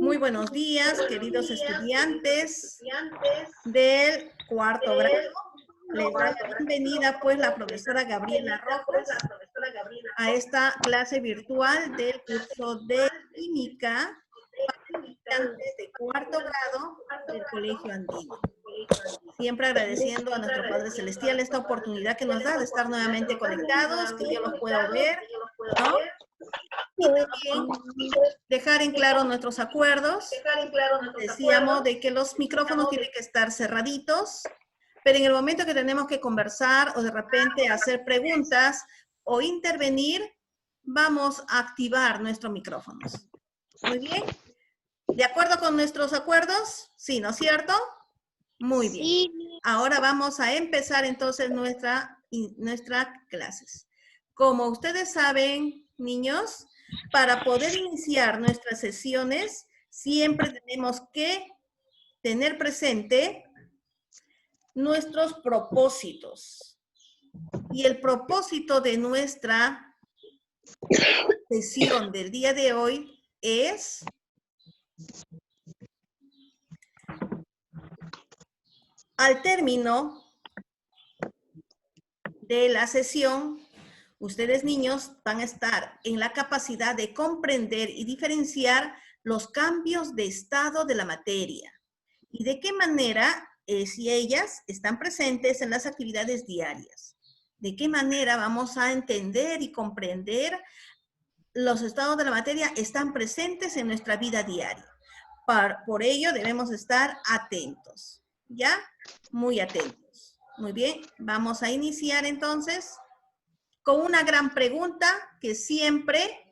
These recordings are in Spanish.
Muy buenos días, queridos estudiantes del cuarto grado. Les da la bienvenida, pues, la profesora Gabriela Rojas a esta clase virtual del curso de Química para estudiantes de cuarto grado del Colegio Andino. Siempre agradeciendo a nuestro Padre Celestial esta oportunidad que nos da de estar nuevamente conectados, que yo los puedo ver, ¿no? Y también dejar en claro nuestros acuerdos. Decíamos de que los micrófonos tienen que estar cerraditos, pero en el momento que tenemos que conversar o de repente hacer preguntas o intervenir, vamos a activar nuestros micrófonos. Muy bien. ¿De acuerdo con nuestros acuerdos? Sí, ¿no es cierto? Muy bien. Sí. Ahora vamos a empezar entonces nuestras clases. Como ustedes saben, niños, para poder iniciar nuestras sesiones, siempre tenemos que tener presente nuestros propósitos. Y el propósito de nuestra sesión del día de hoy es al término de la sesión, ustedes niños van a estar en la capacidad de comprender y diferenciar los cambios de estado de la materia y de qué manera si ellas están presentes en las actividades diarias. De qué manera vamos a entender y comprender los estados de la materia están presentes en nuestra vida diaria. Por ello debemos estar atentos, ¿ya? Muy atentos. Muy bien, vamos a iniciar entonces con una gran pregunta que siempre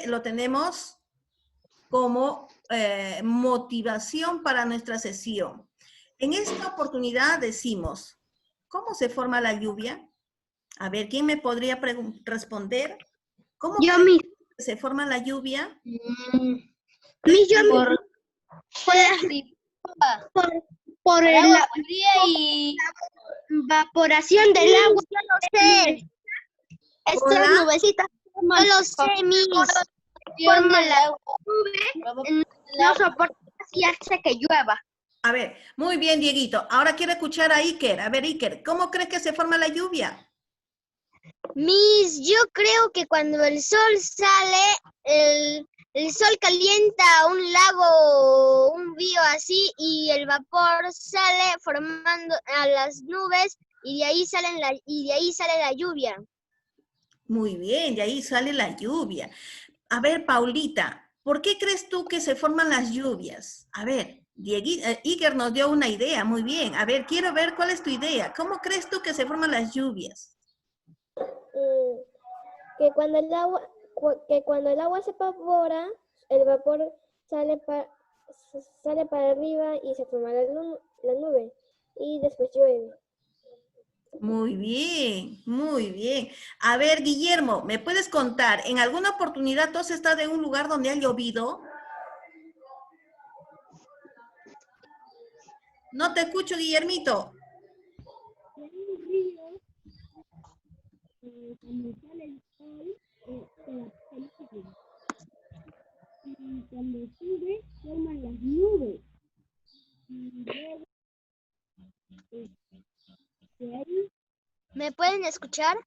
lo tenemos como motivación para nuestra sesión. En esta oportunidad decimos, ¿cómo se forma la lluvia? A ver, ¿quién me podría responder? ¿Cómo se forma la lluvia? Por la y evaporación del agua. Yo no sé. Estas nubecitas. Yo lo sé, Cuando la nube no soporta y hace que llueva. A ver, muy bien, Dieguito. Ahora quiero escuchar a Iker. A ver, Iker, ¿cómo crees que se forma la lluvia? Yo creo que cuando el sol sale, el sol calienta un lago, un río así, y el vapor sale formando a las nubes, y de ahí sale la lluvia. Muy bien, de ahí sale la lluvia. A ver, Paulita, ¿por qué crees tú que se forman las lluvias? A ver, Iker nos dio una idea, muy bien. A ver, quiero ver cuál es tu idea. ¿Cómo crees tú que se forman las lluvias? Que cuando el agua se evapora, el vapor sale para arriba y se forma la nube y después llueve. Muy bien, muy bien. A ver, Guillermo, ¿me puedes contar? ¿En alguna oportunidad tú has estado en un lugar donde ha llovido? No te escucho, Guillermito. Cuando sale el sol, y cuando sube, forman las nubes. Y luego, de ahí, ¿Me pueden escuchar?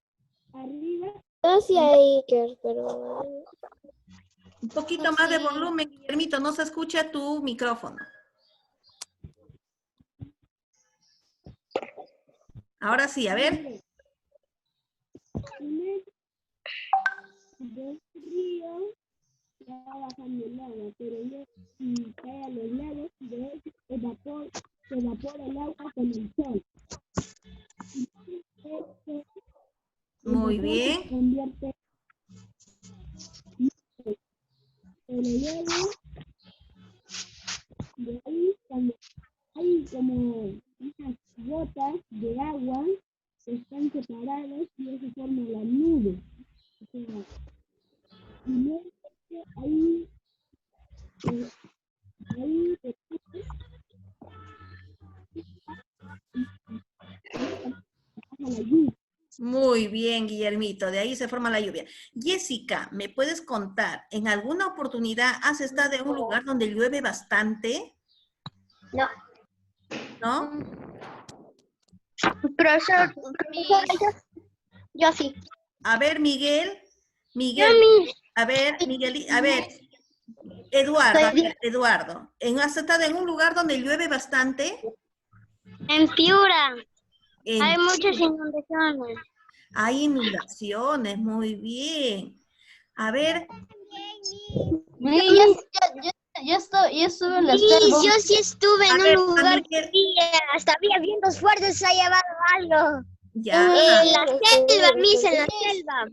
arriba. No, sí hay Iker, pero... Un poquito más de volumen, Guillermito, no se escucha tu micrófono. Ahora sí, a ver. Dos ríos ya bajando el agua, pero ya si cae a los lados, de ahí se evapora el agua con el sol. Muy bien. Se convierte pero luego de ahí cuando hay como unas gotas de agua que están separadas y eso forma la nube. O sea, y luego ahí baja la lluvia. Muy bien, Guillermito, de ahí se forma la lluvia. Jessica, ¿me puedes contar, en alguna oportunidad has estado en un lugar donde llueve bastante? No. ¿No? Profesor, yo sí. A ver, Miguel, Yo Miguel, mis, a ver, Miguel, a ver, Eduardo, a ver, Eduardo, ¿has estado en un lugar donde llueve bastante? en Piura hay En, muchas inundaciones. hay inundaciones, muy bien. A ver, Sí, yo estuve en la selva. Yo sí estuve a en ver, un a lugar Miguel, que hasta había vientos fuertes, se ha llevado algo. ya, En la selva, Miss, en la selva.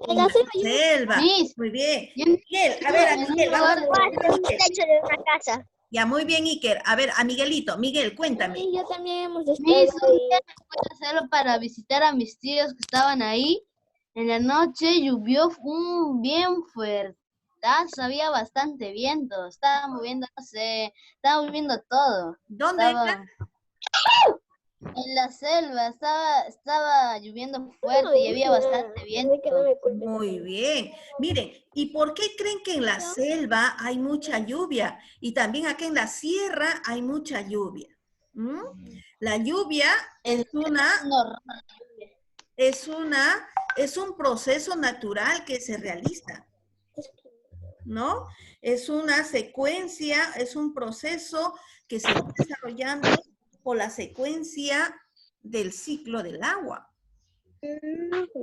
en la selva, Miss, muy bien. yo Miguel, a ver, a estuve en un Miguel, vamos lugar. a Fue ver, hasta un Miguel. techo de una casa. Ya, muy bien, Iker. A ver, a Miguelito. Miguel, cuéntame. Sí, yo también hemos Miss, estado un día ahí. fui a hacerlo para visitar a mis tíos que estaban ahí. En la noche llovió un bien fuerte. Había bastante viento, estaba moviéndose, estaba moviendo todo. ¿Dónde era? Estaba en la selva, estaba lloviendo fuerte y había bastante viento. Muy bien. Miren, ¿y por qué creen que en la selva hay mucha lluvia? Y también acá en la sierra hay mucha lluvia. ¿Mm? La lluvia En es un proceso natural que se realiza, ¿no? Es una secuencia, es un proceso que se va desarrollando por la secuencia del ciclo del agua.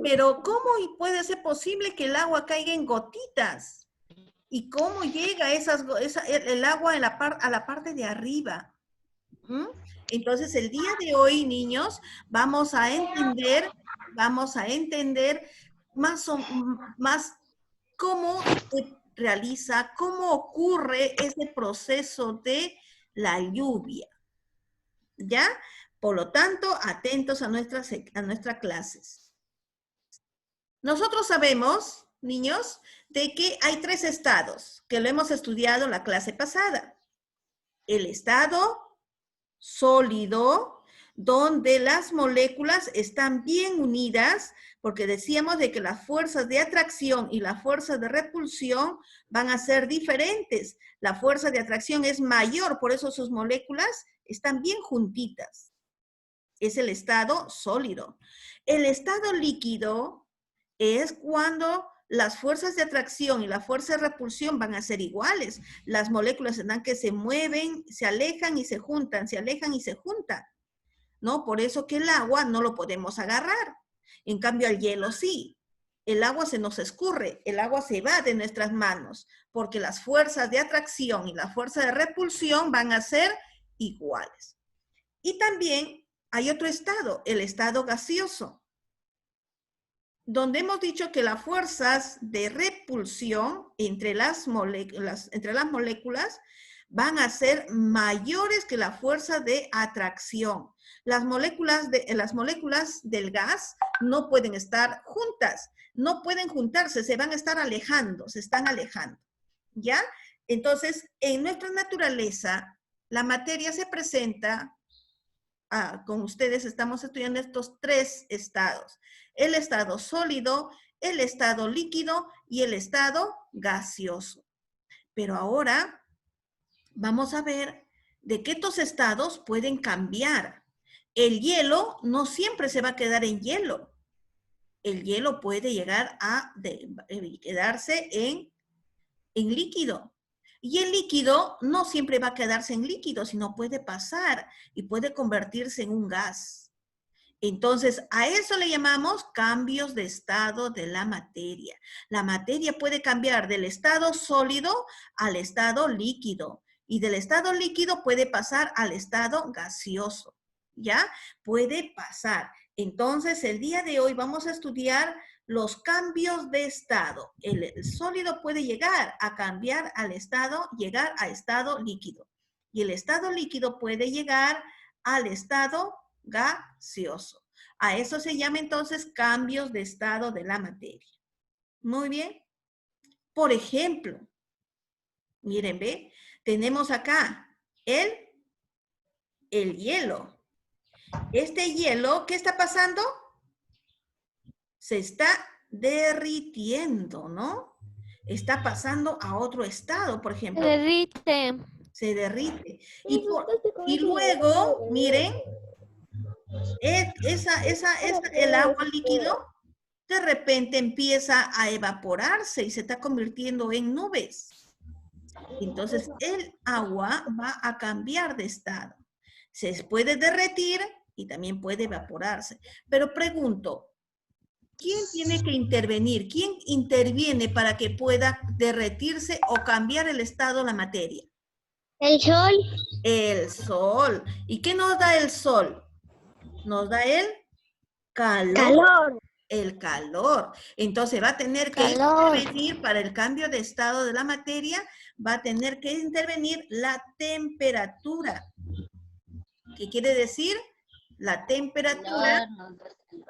Pero ¿cómo puede ser posible que el agua caiga en gotitas? ¿Y cómo llega el agua a la parte de arriba? ¿Mm? Entonces, el día de hoy, niños, vamos a entender más cómo se realiza, cómo ocurre ese proceso de la lluvia. ¿Ya? Por lo tanto, atentos a nuestras clases. Nosotros sabemos, niños, de que hay 3 estados, que lo hemos estudiado en la clase pasada. El estado sólido, donde las moléculas están bien unidas, porque decíamos de que las fuerzas de atracción y las fuerzas de repulsión van a ser diferentes. La fuerza de atracción es mayor, por eso sus moléculas están bien juntitas. Es el estado sólido. El estado líquido es cuando las fuerzas de atracción y la fuerza de repulsión van a ser iguales. Las moléculas tendrán que se mueven, se alejan y se juntan, se alejan y se juntan, ¿no? Por eso que el agua no lo podemos agarrar. En cambio, el hielo sí. El agua se nos escurre, el agua se va de nuestras manos, porque las fuerzas de atracción y la fuerza de repulsión van a ser iguales. Y también hay otro estado, el estado gaseoso, donde hemos dicho que las fuerzas de repulsión entre las moléculas van a ser mayores que la fuerza de atracción. Las moléculas del gas no pueden estar juntas, no pueden juntarse, se van a estar alejando, se están alejando, ¿ya? Entonces, en nuestra naturaleza, la materia se presenta, con ustedes estamos estudiando estos 3 estados. El estado sólido, el estado líquido y el estado gaseoso. Pero ahora vamos a ver de qué estos estados pueden cambiar. El hielo no siempre se va a quedar en hielo. El hielo puede llegar a quedarse en líquido. Y el líquido no siempre va a quedarse en líquido, sino puede pasar y puede convertirse en un gas. Entonces, a eso le llamamos cambios de estado de la materia. La materia puede cambiar del estado sólido al estado líquido. Y del estado líquido puede pasar al estado gaseoso. ¿Ya? Puede pasar. Entonces, el día de hoy vamos a estudiar los cambios de estado. El sólido puede llegar a cambiar llegar a estado líquido. Y el estado líquido puede llegar al estado gaseoso. A eso se llama entonces cambios de estado de la materia. Muy bien. Por ejemplo, miren, ¿ve? Tenemos acá el hielo. Este hielo, ¿qué está pasando? se está derritiendo, ¿no? Está pasando a otro estado, por ejemplo. Se derrite. Se derrite. Y luego, miren, el agua líquido de repente empieza a evaporarse y se está convirtiendo en nubes. Entonces, el agua va a cambiar de estado. Se puede derretir y también puede evaporarse. Pero pregunto, ¿quién tiene que intervenir? ¿Quién interviene para que pueda derretirse o cambiar el estado de la materia? El sol. El sol. ¿Y qué nos da el sol? Nos da el calor. Calor. El calor. Entonces va a tener que intervenir para el cambio de estado de la materia, va a tener que intervenir la temperatura. ¿Qué quiere decir? La temperatura,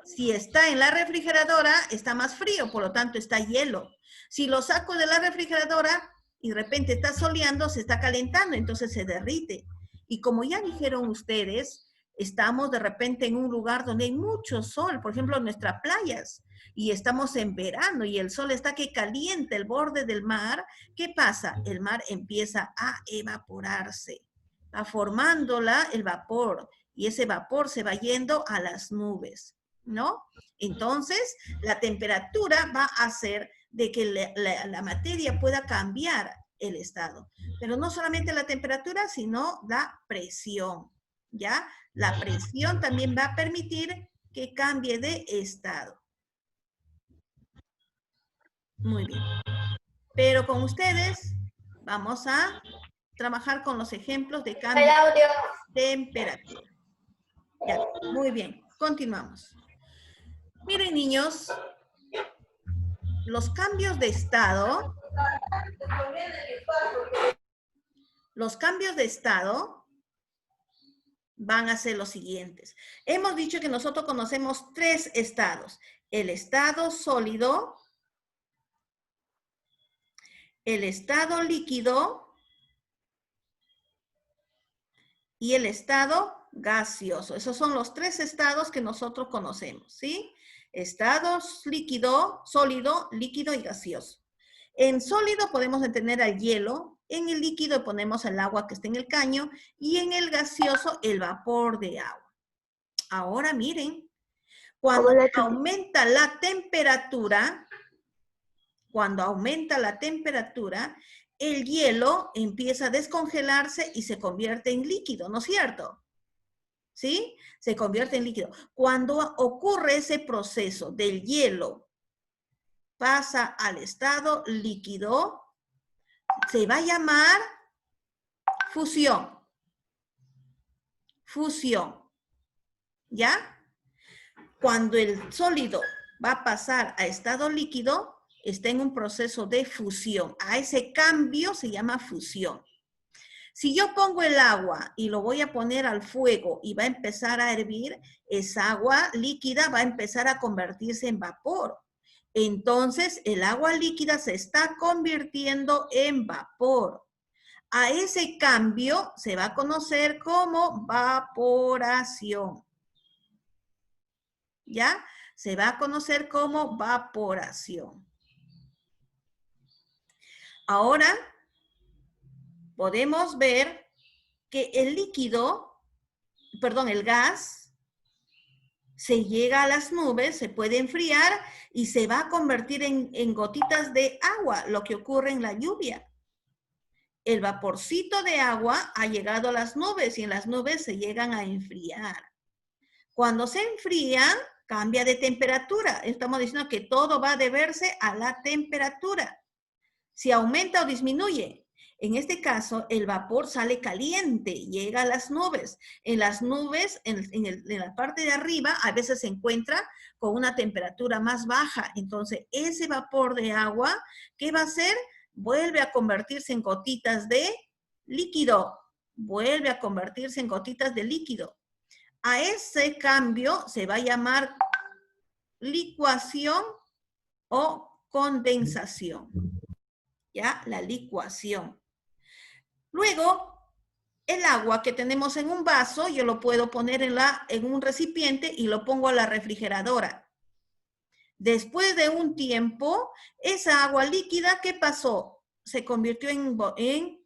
si está en la refrigeradora, está más frío, por lo tanto está hielo. Si lo saco de la refrigeradora y de repente está soleando, se está calentando, entonces se derrite. Y como ya dijeron ustedes, estamos de repente en un lugar donde hay mucho sol, por ejemplo, en nuestras playas, y estamos en verano y el sol está que calienta el borde del mar. ¿Qué pasa? El mar empieza a evaporarse, va formándola el vapor, y ese vapor se va yendo a las nubes, ¿no? Entonces, la temperatura va a hacer de que la materia pueda cambiar el estado. Pero no solamente la temperatura, sino la presión, ¿ya? La presión también va a permitir que cambie de estado. Muy bien. Pero con ustedes vamos a trabajar con los ejemplos de cambio de temperatura. Ya, muy bien. Continuamos. Miren, niños, los cambios de estado van a ser los siguientes. Hemos dicho que nosotros conocemos 3 estados. El estado sólido, el estado líquido y el estado gaseoso. Esos son los 3 estados que nosotros conocemos, ¿sí? Estados líquido, sólido, líquido y gaseoso. En sólido podemos tener al hielo, en el líquido ponemos el agua que está en el caño y en el gaseoso el vapor de agua. Ahora miren, cuando aumenta la temperatura, el hielo empieza a descongelarse y se convierte en líquido, ¿no es cierto? ¿Sí? Se convierte en líquido. Cuando ocurre ese proceso del hielo, pasa al estado líquido, se va a llamar fusión. Fusión. ¿Ya? Cuando el sólido va a pasar a estado líquido, está en un proceso de fusión. A ese cambio se llama fusión. Si yo pongo el agua y lo voy a poner al fuego y va a empezar a hervir, esa agua líquida va a empezar a convertirse en vapor. Entonces, el agua líquida se está convirtiendo en vapor. A ese cambio se va a conocer como vaporación. ¿Ya? Se va a conocer como vaporación. Ahora, podemos ver que el gas, se llega a las nubes, se puede enfriar y se va a convertir en gotitas de agua, lo que ocurre en la lluvia. El vaporcito de agua ha llegado a las nubes y en las nubes se llegan a enfriar. Cuando se enfría, cambia de temperatura. Estamos diciendo que todo va a deberse a la temperatura. Si aumenta o disminuye. En este caso, el vapor sale caliente, llega a las nubes. En las nubes, en la parte de arriba, a veces se encuentra con una temperatura más baja. Entonces, ese vapor de agua, ¿qué va a hacer? Vuelve a convertirse en gotitas de líquido. Vuelve a convertirse en gotitas de líquido. A ese cambio se va a llamar licuación o condensación. ¿Ya? La licuación. Luego, el agua que tenemos en un vaso, yo lo puedo poner en un recipiente y lo pongo a la refrigeradora. Después de un tiempo, esa agua líquida, ¿qué pasó? Se convirtió en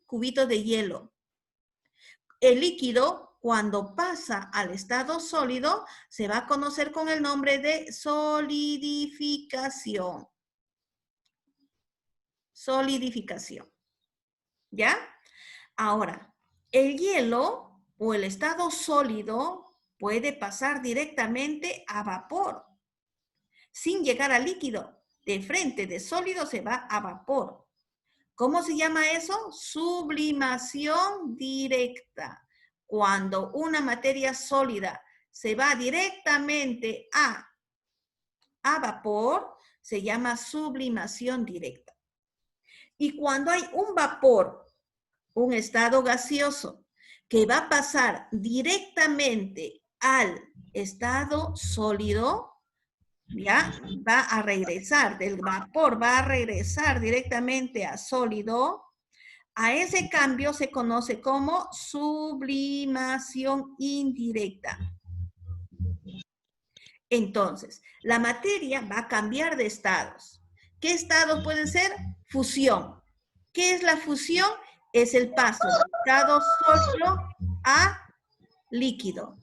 cubitos de hielo. El líquido, cuando pasa al estado sólido, se va a conocer con el nombre de solidificación. Solidificación. ¿Ya? Ahora, el hielo o el estado sólido puede pasar directamente a vapor, sin llegar a líquido. De frente de sólido se va a vapor. ¿Cómo se llama eso? Sublimación directa. Cuando una materia sólida se va directamente a vapor, se llama sublimación directa. Y cuando hay un vapor, un estado gaseoso, que va a pasar directamente al estado sólido, ¿ya? Va a regresar, del vapor va a regresar directamente a sólido. A ese cambio se conoce como sublimación indirecta. Entonces, la materia va a cambiar de estados. ¿Qué estados pueden ser? Fusión. ¿Qué es la fusión? Es el paso del estado sólido a líquido.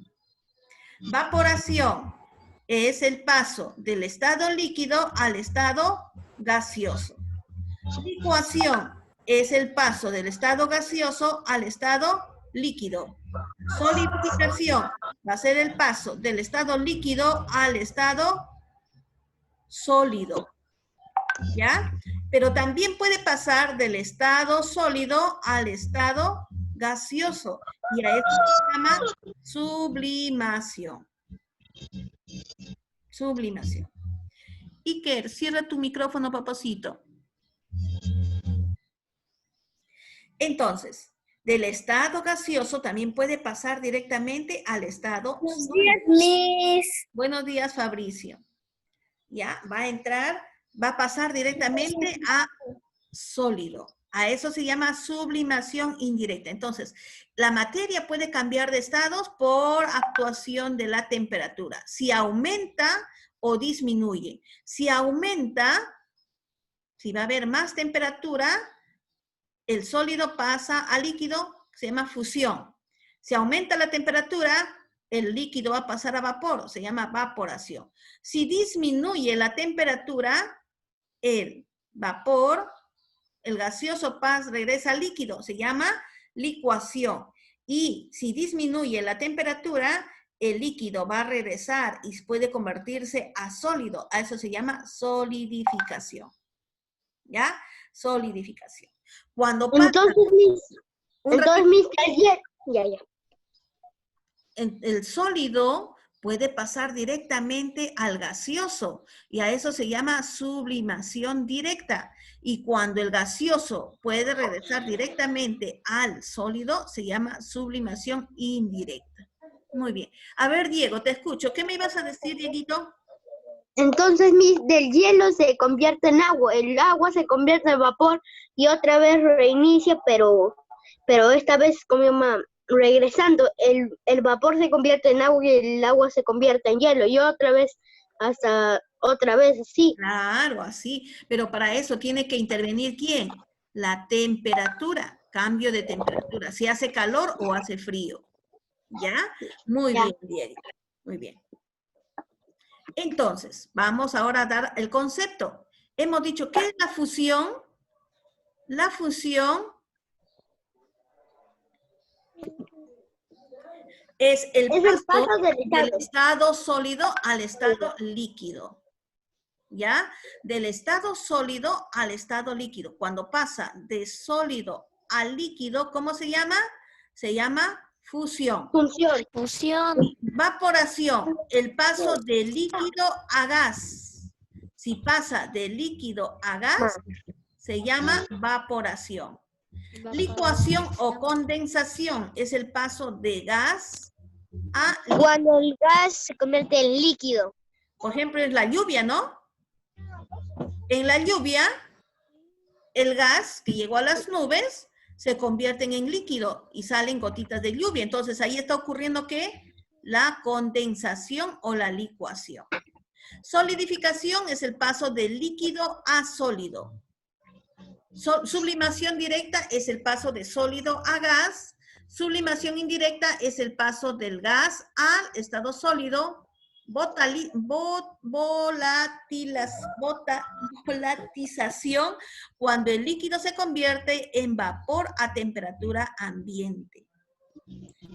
Vaporación es el paso del estado líquido al estado gaseoso. Licuación es el paso del estado gaseoso al estado líquido. Solidificación va a ser el paso del estado líquido al estado sólido. ¿Ya? Pero también puede pasar del estado sólido al estado gaseoso. Y a eso se llama sublimación. Sublimación. Iker, cierra tu micrófono, papacito. Entonces, del estado gaseoso también puede pasar directamente al estado sólido. Buenos días, Fabricio. Ya, va a entrar, va a pasar directamente a sólido. A eso se llama sublimación indirecta. Entonces, la materia puede cambiar de estados por actuación de la temperatura. Si aumenta o disminuye. Si aumenta, si va a haber más temperatura, el sólido pasa a líquido, se llama fusión. Si aumenta la temperatura, el líquido va a pasar a vapor, se llama evaporación. Si disminuye la temperatura, el vapor, el gaseoso regresa al líquido, se llama licuación. Y si disminuye la temperatura, el líquido va a regresar y puede convertirse a sólido. A eso se llama solidificación. ¿Ya? Solidificación. Cuando pasa el sólido puede pasar directamente al gaseoso y a eso se llama sublimación directa. Y cuando el gaseoso puede regresar directamente al sólido, se llama sublimación indirecta. Muy bien. A ver, Diego, te escucho. ¿Qué me ibas a decir, Dieguito? Entonces, del hielo se convierte en agua, el agua se convierte en vapor y otra vez reinicia, pero esta vez como regresando, el vapor se convierte en agua y el agua se convierte en hielo y otra vez, hasta otra vez así. Claro, así, pero para eso tiene que intervenir ¿quién? La temperatura, cambio de temperatura, si hace calor o hace frío. ¿Ya? Muy bien, Diego, muy bien. Entonces, vamos ahora a dar el concepto. Hemos dicho, ¿qué es la fusión? La fusión es el paso del estado sólido al estado líquido. ¿Ya? Del estado sólido al estado líquido. Cuando pasa de sólido al líquido, ¿cómo se llama? Se llama fusión. Fusión. Evaporación, el paso de líquido a gas. Si pasa de líquido a gas, se llama evaporación. Licuación o condensación es el paso de gas a líquido. Cuando el gas se convierte en líquido. Por ejemplo, es la lluvia, ¿no? En la lluvia, el gas que llegó a las nubes se convierten en líquido y salen gotitas de lluvia. Entonces, ahí está ocurriendo, ¿qué? La condensación o la licuación. Solidificación es el paso del líquido a sólido. Sublimación directa es el paso de sólido a gas. Sublimación indirecta es el paso del gas al estado sólido. Volatización cuando el líquido se convierte en vapor a temperatura ambiente.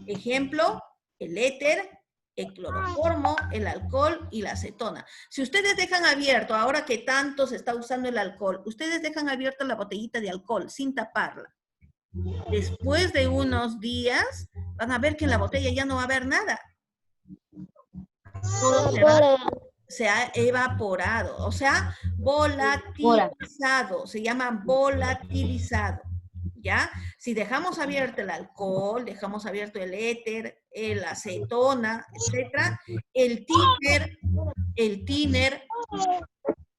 Ejemplo, el éter, el cloroformo, el alcohol y la acetona. Si ustedes dejan abierto, ahora que tanto se está usando el alcohol, ustedes dejan abierta la botellita de alcohol sin taparla. Después de unos días, van a ver que en la botella ya no va a haber nada. Todo se ha evaporado, o sea, volatilizado, se llama volatilizado, ¿ya? Si dejamos abierto el alcohol, dejamos abierto el éter, la acetona, etcétera, el thinner,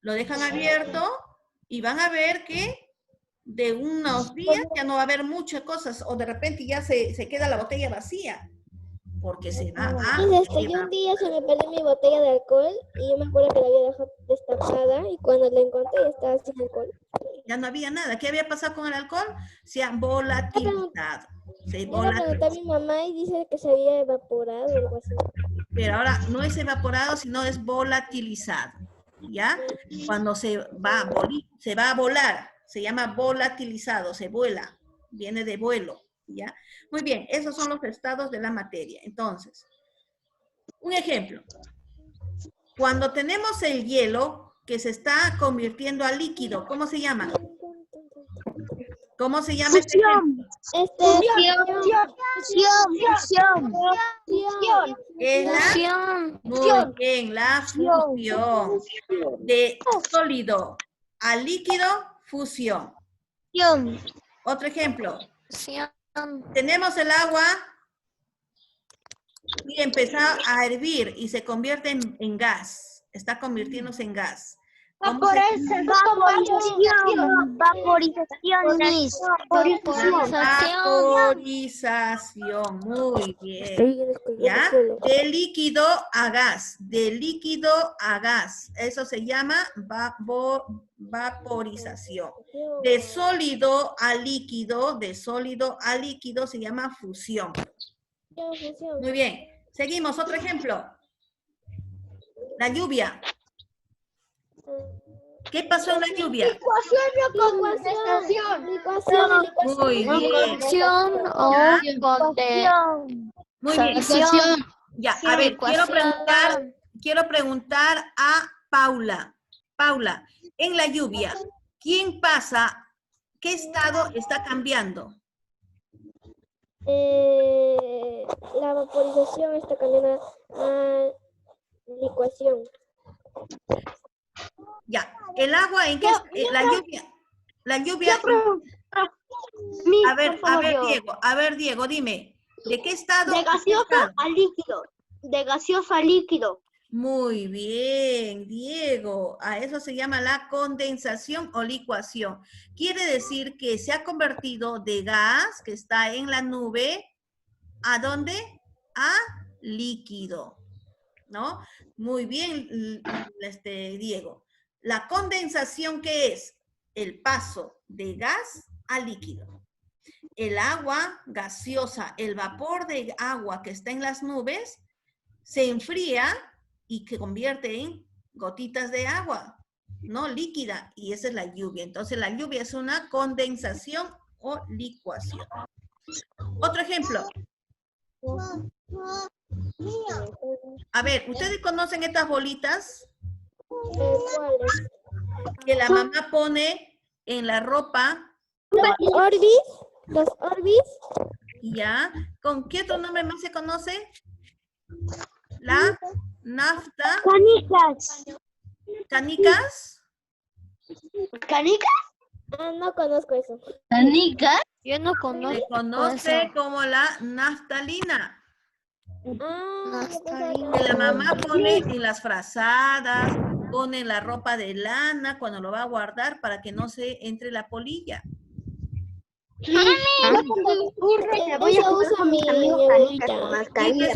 lo dejan abierto y van a ver que de unos días ya no va a haber muchas cosas, o de repente ya se queda la botella vacía. Porque se va a... Yo un día se me perdió mi botella de alcohol y yo me acuerdo que la había dejado destapada y cuando la encontré ya estaba sin alcohol. Ya no había nada. ¿Qué había pasado con el alcohol? Se ha volatilizado. Yo le pregunté a mi mamá y dice que se había evaporado o algo así. Pero ahora no es evaporado, sino es volatilizado. ¿Ya? Cuando se va a volar, se llama volatilizado, se vuela, viene de vuelo. ¿Ya? Muy bien, esos son los estados de la materia. Entonces, un ejemplo. Cuando tenemos el hielo que se está convirtiendo a líquido, ¿cómo se llama? ¿Cómo se llama este ejemplo? Muy bien, la fusión. De sólido a líquido, fusión. Otro ejemplo. Tenemos el agua y empezó a hervir y se convierte en gas. Está convirtiéndose en gas. Vaporización. Muy bien. ¿Ya? De líquido a gas. De líquido a gas. Eso se llama vaporización. De sólido a líquido se llama fusión. Muy bien. Seguimos. Otro ejemplo. La lluvia. ¿Qué pasó en la lluvia? Muy bien. Muy bien. Ya, a ver, quiero preguntar a Paula. Paula, en la lluvia, ¿quién pasa? ¿Qué estado está cambiando? La vaporización está cambiando a licuación. Ya, el agua en qué la lluvia. A ver, Diego, dime, ¿de qué estado? De gaseoso a líquido. De gaseoso a líquido. Muy bien, Diego. A eso se llama la condensación o licuación. Quiere decir que se ha convertido de gas que está en la nube, ¿a dónde? A líquido, ¿no? Muy bien, Diego. La condensación, ¿qué es? El paso de gas a líquido. El agua gaseosa, el vapor de agua que está en las nubes, se enfría y se convierte en gotitas de agua, ¿no? Líquida, y esa es la lluvia. Entonces, la lluvia es una condensación o licuación. Otro ejemplo. A ver, ¿ustedes conocen estas bolitas? Que la mamá pone en la ropa. Los Orbis. Ya. ¿Con qué otro nombre más se conoce? La nafta. ¿Canicas? ¿Canicas? No conozco eso. ¿Canicas? Yo no conozco. Se conoce como la naftalina. Que la mamá pone en las frazadas, pone en la ropa de lana cuando lo va a guardar para que no se entre la polilla. Voy a usar mi abuelita con mascarilla,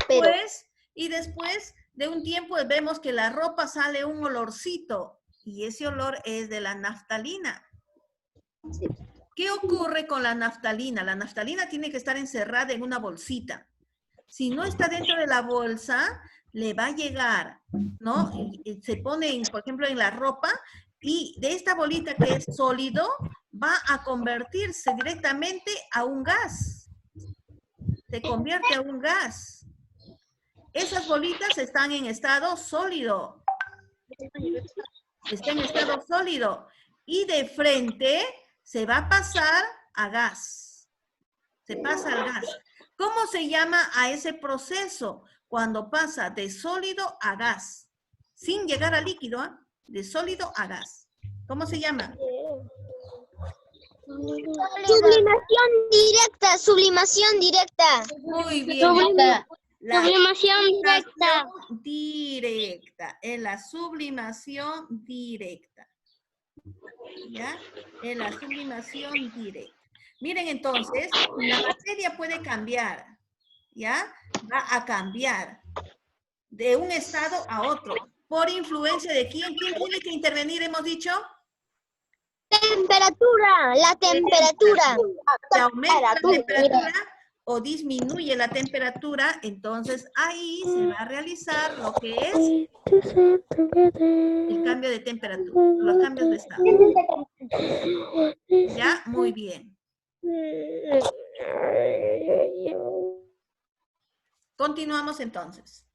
Y después de un tiempo vemos que la ropa sale un olorcito y ese olor es de la naftalina. ¿Qué ocurre con la naftalina? La naftalina tiene que estar encerrada en una bolsita. Si no está dentro de la bolsa, le va a llegar, ¿no? Y se pone, por ejemplo, en la ropa y de esta bolita que es sólido, va a convertirse directamente a un gas. Se convierte a un gas. Esas bolitas están en estado sólido. Está en estado sólido. Y de frente se va a pasar a gas. Se pasa al gas. ¿Cómo se llama a ese proceso? Cuando pasa de sólido a gas. Sin llegar a líquido, ¿eh? De sólido a gas. ¿Cómo se llama? Sublimación directa, sublimación directa. Muy bien. La Sublimación directa. directa. En la sublimación directa. ¿Ya? En la sublimación directa. Miren entonces, la materia puede cambiar. ¿Ya? Va a cambiar de un estado a otro. ¿Por influencia de quién? ¿Quién tiene que intervenir, hemos dicho? Temperatura, la temperatura. Se aumenta la temperatura o disminuye la temperatura, entonces ahí se va a realizar lo que es el cambio de temperatura, los cambios de estado. ¿Ya? Muy bien. Continuamos entonces.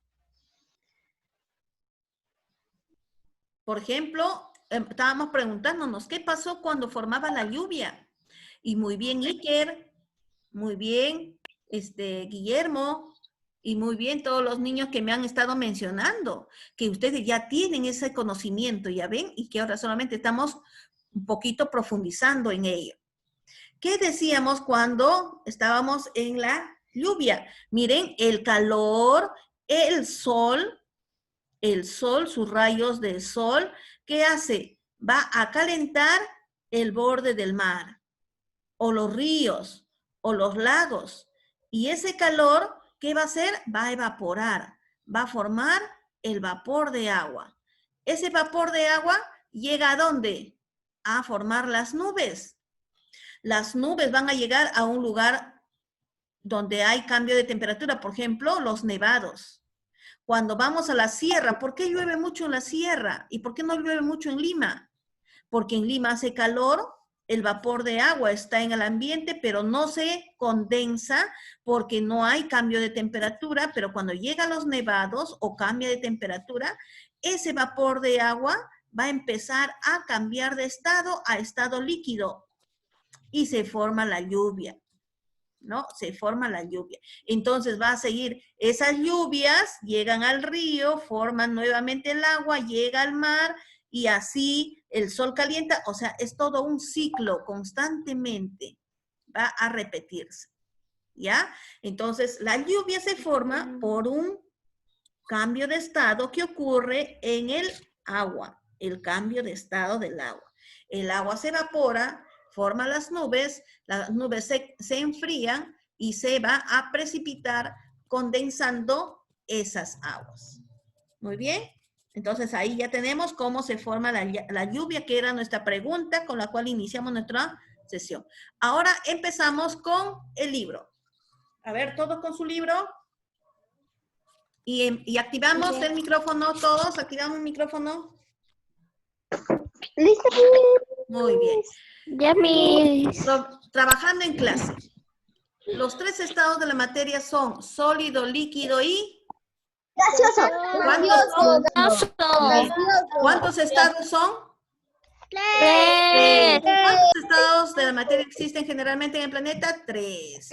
Por ejemplo, estábamos preguntándonos, ¿qué pasó cuando formaba la lluvia? Y muy bien, Iker, muy bien, Guillermo, y muy bien todos los niños que me han estado mencionando, que ustedes ya tienen ese conocimiento, ya ven, y que ahora solamente estamos un poquito profundizando en ello. ¿Qué decíamos cuando estábamos en la lluvia? Miren, el calor, el sol, sus rayos de sol, ¿qué hace? Va a calentar el borde del mar, o los ríos, o los lagos. Y ese calor, ¿qué va a hacer? Va a evaporar, va a formar el vapor de agua. Ese vapor de agua llega ¿a dónde? A formar las nubes. Las nubes van a llegar a un lugar donde hay cambio de temperatura, por ejemplo, los nevados. Cuando vamos a la sierra, ¿por qué llueve mucho en la sierra? ¿Y por qué no llueve mucho en Lima? Porque en Lima hace calor, el vapor de agua está en el ambiente, pero no se condensa porque no hay cambio de temperatura, pero cuando llegan los nevados o cambia de temperatura, ese vapor de agua va a empezar a cambiar de estado a estado líquido y se forma la lluvia. ¿No? Se forma la lluvia. Entonces va a seguir, esas lluvias llegan al río, forman nuevamente el agua, llega al mar y así el sol calienta, o sea, es todo un ciclo constantemente, va a repetirse, ¿ya? Entonces la lluvia se forma por un cambio de estado que ocurre en el agua, el cambio de estado del agua. El agua se evapora, forma las nubes se enfrían y se va a precipitar condensando esas aguas. Muy bien, entonces ahí ya tenemos cómo se forma la lluvia, que era nuestra pregunta con la cual iniciamos nuestra sesión. Ahora empezamos con el libro. A ver, todos con su libro. Y activamos el micrófono, todos, activamos el micrófono. ¿Listo? Muy bien. Ya mis. Trabajando en clase. Los 3 estados de la materia son sólido, líquido y... Gaseoso. ¿Cuántos estados son? 3. ¿Cuántos estados de la materia existen generalmente en el planeta? 3.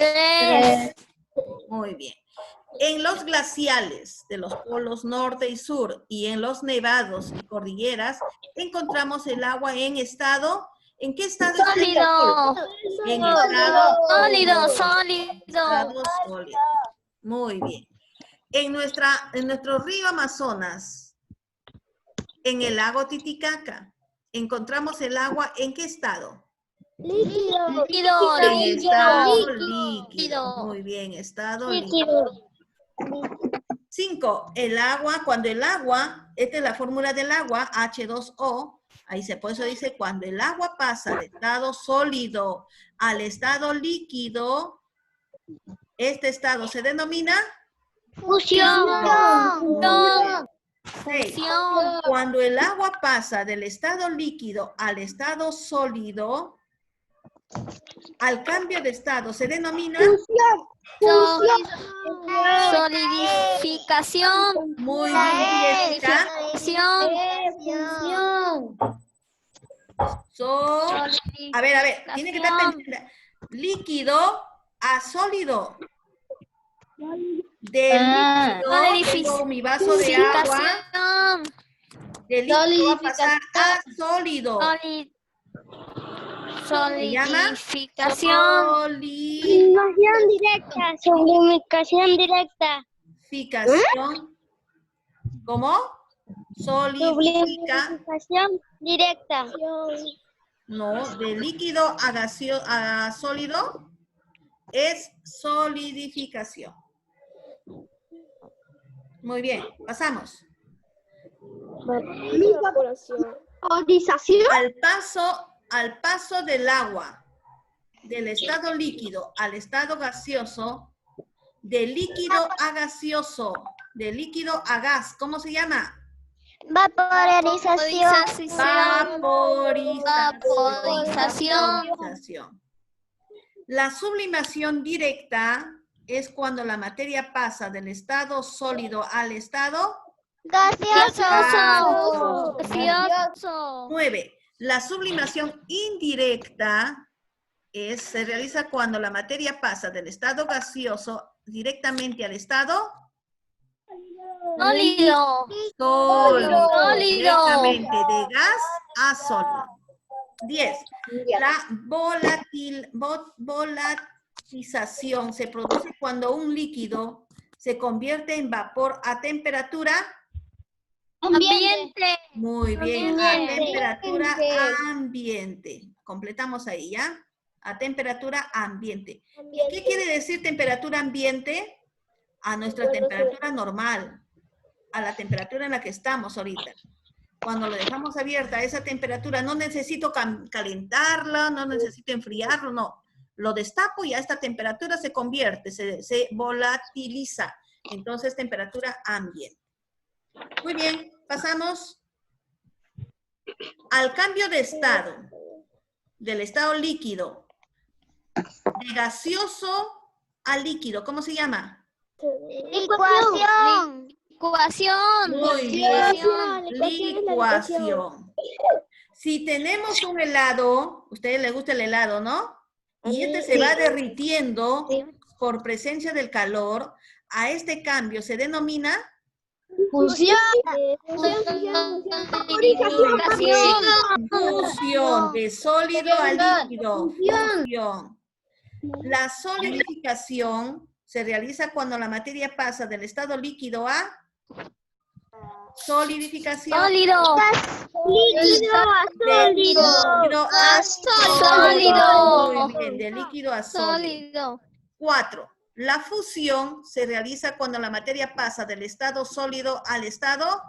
Muy bien. En los glaciales de los polos norte y sur y en los nevados y cordilleras encontramos el agua en estado... ¿En qué estado? Sólido. En estado Sólido. estado sólido. Muy bien. En nuestro río Amazonas, en el lago Titicaca, encontramos el agua ¿en qué estado? Líquido. En estado líquido. Muy bien, estado líquido. 5, el agua, cuando el agua, esta es la fórmula del agua, H2O, ahí por eso dice, cuando el agua pasa del estado sólido al estado líquido, este estado se denomina Fusión. fusión. Cuando el agua pasa del estado líquido al estado sólido, al cambio de estado se denomina Solidificación. muy bien, Jessica. A ver, tiene que estar pendiente. Líquido a sólido. Del líquido, tengo mi vaso de agua. Del líquido va a pasar a sólido. Solidificación directa. Solidificación directa. Solidificación. ¿Cómo? Solidificación directa. No, de líquido a sólido es solidificación. Muy bien, pasamos. Al paso del agua, del estado líquido al estado gaseoso, de líquido a gaseoso, de líquido a gas, ¿cómo se llama? Vaporización. La sublimación directa es cuando la materia pasa del estado sólido al estado gaseoso. 9. La sublimación indirecta se realiza cuando la materia pasa del estado gaseoso directamente al estado Sólido. Directamente de gas a sólido. 10. La volatilización se produce cuando un líquido se convierte en vapor a temperatura Ambiente. Muy bien, a temperatura ambiente. Completamos ahí, ¿ya? A temperatura ambiente. ¿Y qué quiere decir temperatura ambiente? A nuestra temperatura normal, a la temperatura en la que estamos ahorita. Cuando lo dejamos abierta a esa temperatura, no necesito calentarla, no necesito enfriarlo, no. Lo destapo y a esta temperatura se convierte, se volatiliza. Entonces, temperatura ambiente. Muy bien, pasamos al cambio de estado, del estado líquido, de gaseoso a líquido. ¿Cómo se llama? Licuación. Muy bien, licuación. Si tenemos un helado, a ustedes les gusta el helado, ¿no? Y este se va derritiendo por presencia del calor, a este cambio se denomina Fusión. fusión, de sólido a líquido. Fusión. La solidificación se realiza cuando la materia pasa del estado líquido a solidificación. Sólido. De líquido a sólido. Muy bien, de líquido a sólido. 4. La fusión se realiza cuando la materia pasa del estado sólido al estado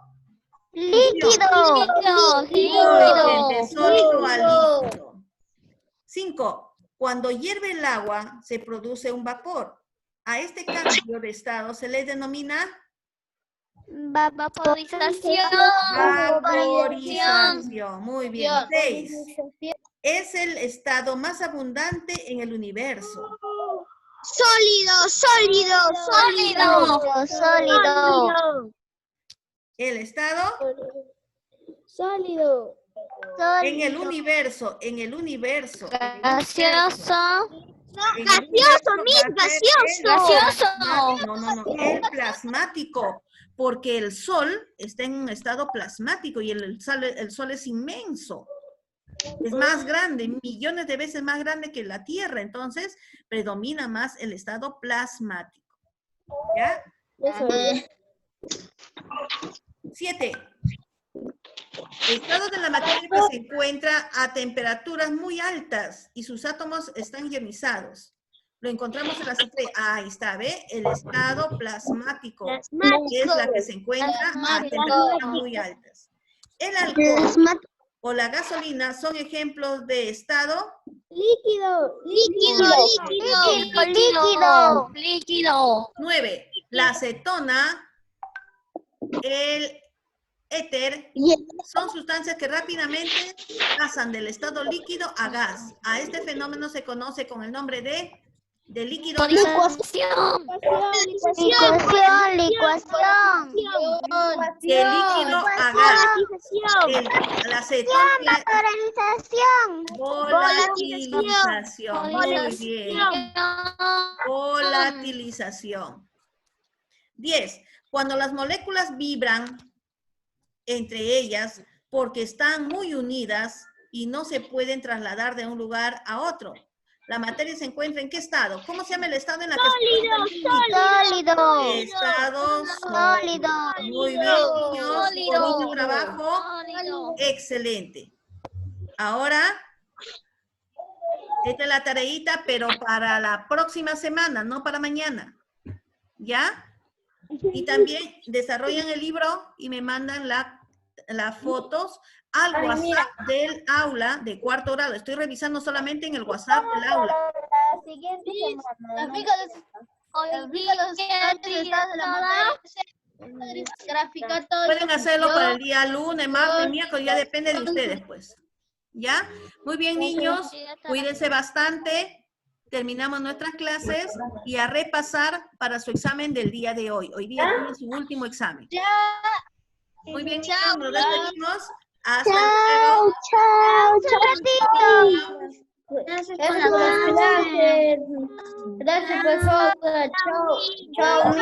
Líquido. de sólido a líquido. 5. Cuando hierve el agua, se produce un vapor. A este cambio de estado se le denomina Vaporización. Muy bien. 6. Es el estado más abundante en el universo. Sólido. El estado Sólido. en el universo. Gaseoso. No. El plasmático. Porque el Sol está en un estado plasmático y el Sol es inmenso. Es más grande, millones de veces más grande que la Tierra. Entonces, predomina más el estado plasmático. ¿Ya? 7. El estado de la materia que se encuentra a temperaturas muy altas y sus átomos están ionizados. Lo encontramos en la estrella. Ahí está, ¿ve? El estado plasmático. Plasmático. Es la que se encuentra a Plasmático. temperaturas muy altas. El alcohol Plasmático. o la gasolina son ejemplos de estado Líquido. Líquido. 9. La acetona, el éter, son sustancias que rápidamente pasan del estado líquido a gas. A este fenómeno se conoce con el nombre de líquido. Licuación. De líquido a gas. La acetona, volatilización. Muy bien. Volatilización. 10. Cuando las moléculas vibran entre ellas porque están muy unidas y no se pueden trasladar de un lugar a otro. La materia se encuentra ¿en qué estado? ¿Cómo se llama el estado en la que se encuentra? Estado sólido. Muy bien, niños. Bonito trabajo. Excelente. Ahora, esta es la tareita, pero para la próxima semana, no para mañana. ¿Ya? Y también desarrollan el libro y me mandan las fotos al WhatsApp del aula de cuarto grado. Estoy revisando solamente en el WhatsApp del aula. Pueden hacerlo para el día lunes, martes, miércoles, ya depende de ustedes, pues. ¿Ya? Muy bien, niños. Cuídense bastante. Terminamos nuestras clases y a repasar para su examen del día de hoy. Hoy día tienen su último examen. Muy bien, niños, nos despedimos. Hasta luego. Gracias, profesora. Chao,